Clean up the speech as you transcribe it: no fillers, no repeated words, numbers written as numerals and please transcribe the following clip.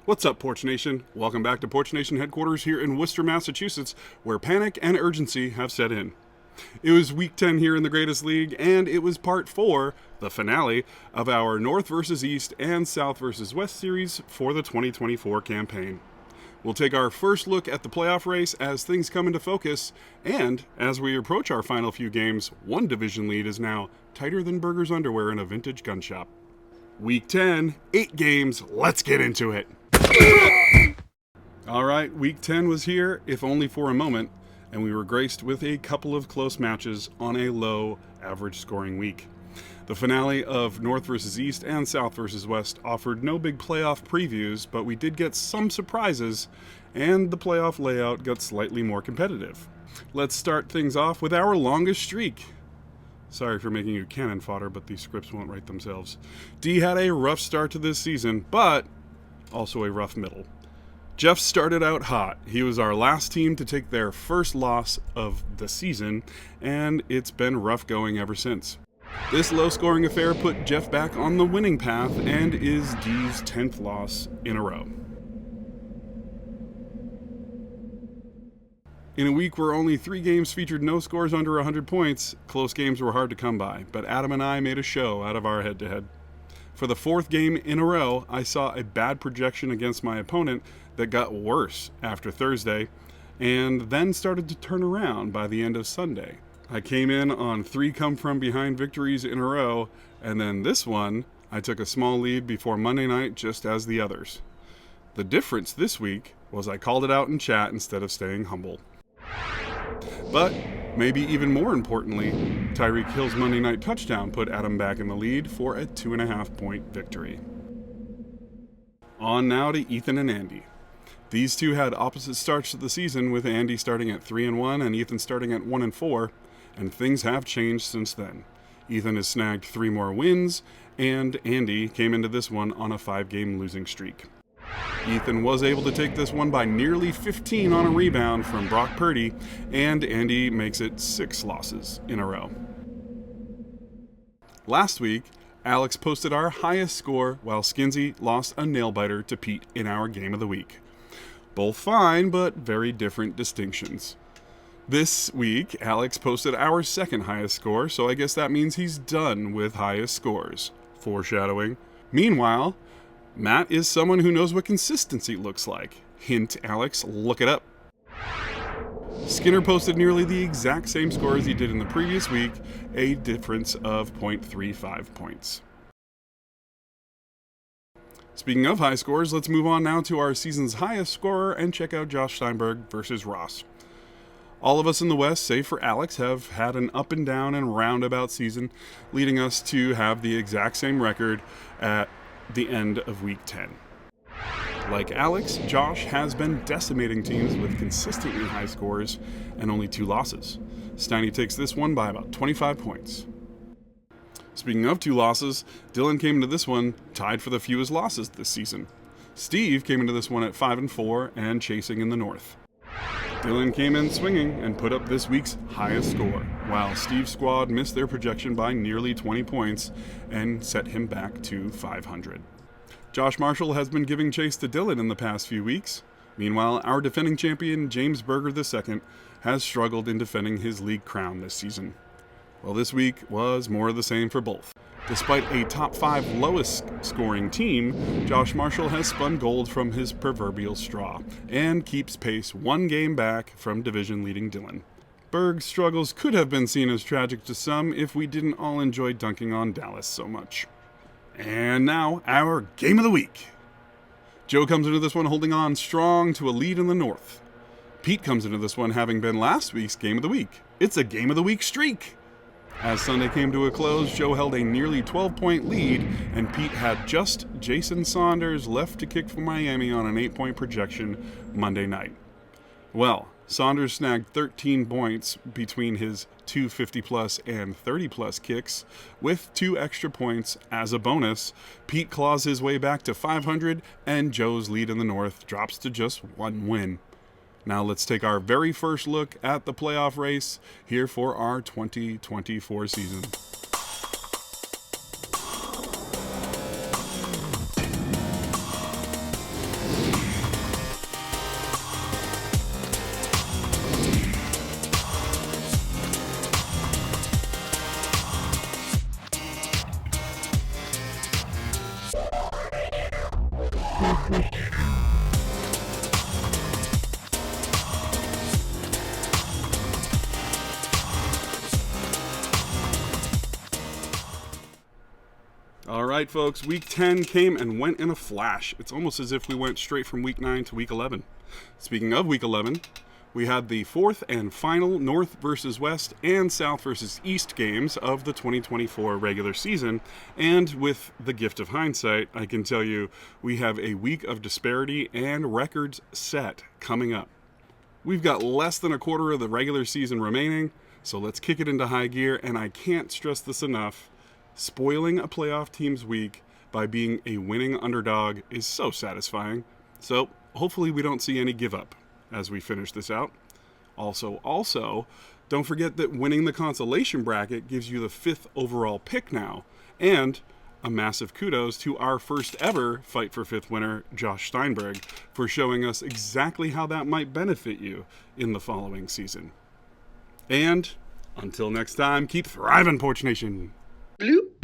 What's up, Porch Nation? Welcome back to Porch Nation headquarters here in Worcester, Massachusetts, where panic and urgency have set in. It was Week 10 here in the Greatest League, and it was Part 4, the finale, of our North vs. East and South vs. West series for the 2024 campaign. We'll take our first look at the playoff race as things come into focus, and as we approach our final few games, one division lead is now tighter than Burger's underwear in a vintage gun shop. Week 10, 8 games, let's get into it! Alright, Week 10 was here, if only for a moment, and we were graced with a couple of close matches on a low average scoring week. The finale of North vs. East and South vs. West offered no big playoff previews, but we did get some surprises, and the playoff layout got slightly more competitive. Let's start things off with our longest streak. Sorry for making you cannon fodder, but these scripts won't write themselves. D had a rough start to this season, but also a rough middle. Jeff started out hot. He was our last team to take their first loss of the season, and it's been rough going ever since. This low-scoring affair put Jeff back on the winning path and is D's 10th loss in a row. In a week where only 3 games featured no scores under 100 points, close games were hard to come by, but Adam and I made a show out of our head-to-head. For the 4th game in a row, I saw a bad projection against my opponent that got worse after Thursday, and then started to turn around by the end of Sunday. I came in on 3 come-from-behind victories in a row, and then this one, I took a small lead before Monday night just as the others. The difference this week was I called it out in chat instead of staying humble. But maybe even more importantly, Tyreek Hill's Monday night touchdown put Adam back in the lead for a 2.5-point victory. On now to Ethan and Andy. These two had opposite starts to the season, with Andy starting at 3-1 and Ethan starting at 1-4, and things have changed since then. Ethan has snagged 3 more wins, and Andy came into this one on a 5-game losing streak. Ethan was able to take this one by nearly 15 on a rebound from Brock Purdy, and Andy makes it 6 losses in a row. Last week, Alex posted our highest score, while Skinsy lost a nail-biter to Pete in our Game of the Week. Both fine, but very different distinctions. This week, Alex posted our second highest score, so I guess that means he's done with highest scores. Foreshadowing. Meanwhile, Matt is someone who knows what consistency looks like. Hint, Alex, look it up. Skinner posted nearly the exact same score as he did in the previous week, a difference of 0.35 points. Speaking of high scores, let's move on now to our season's highest scorer and check out Josh Steinberg versus Ross. All of us in the West, save for Alex, have had an up and down and roundabout season, leading us to have the exact same record at the end of Week 10. Like Alex, Josh has been decimating teams with consistently high scores and only 2 losses. Steiny takes this one by about 25 points. Speaking of 2 losses, Dylan came into this one tied for the fewest losses this season. Steve came into this one at 5-4 and chasing in the North. Dylan came in swinging and put up this week's highest score, while Steve's squad missed their projection by nearly 20 points and set him back to 500. Josh Marshall has been giving chase to Dylan in the past few weeks. Meanwhile, our defending champion, James Berger II, has struggled in defending his league crown this season. Well, this week was more of the same for both. Despite a top 5 lowest scoring team, Josh Marshall has spun gold from his proverbial straw and keeps pace 1 game back from division-leading Dylan. Berg's struggles could have been seen as tragic to some if we didn't all enjoy dunking on Dallas so much. And now, our Game of the Week. Joe comes into this one holding on strong to a lead in the North. Pete comes into this one having been last week's Game of the Week. It's a Game of the Week streak. As Sunday came to a close, Joe held a nearly 12-point lead, and Pete had just Jason Saunders left to kick for Miami on an 8-point projection Monday night. Well, Saunders snagged 13 points between his two 50-plus and 30-plus kicks, with 2 extra points as a bonus. Pete claws his way back to 500, and Joe's lead in the North drops to just 1 win. Now let's take our very first look at the playoff race here for our 2024 season. All right, folks, week 10 came and went in a flash. It's almost as if we went straight from week 9 to week 11. Speaking of week 11, we had the 4th and final North versus West and South versus East games of the 2024 regular season. And with the gift of hindsight, I can tell you we have a week of disparity and records set coming up. We've got less than a quarter of the regular season remaining, so let's kick it into high gear, and I can't stress this enough. Spoiling a playoff team's week by being a winning underdog is so satisfying. So hopefully we don't see any give up as we finish this out. Also, don't forget that winning the consolation bracket gives you the 5th overall pick now. And a massive kudos to our first ever Fight for 5th winner, Josh Steinberg, for showing us exactly how that might benefit you in the following season. And until next time, keep thriving, Porch Nation. Bloop.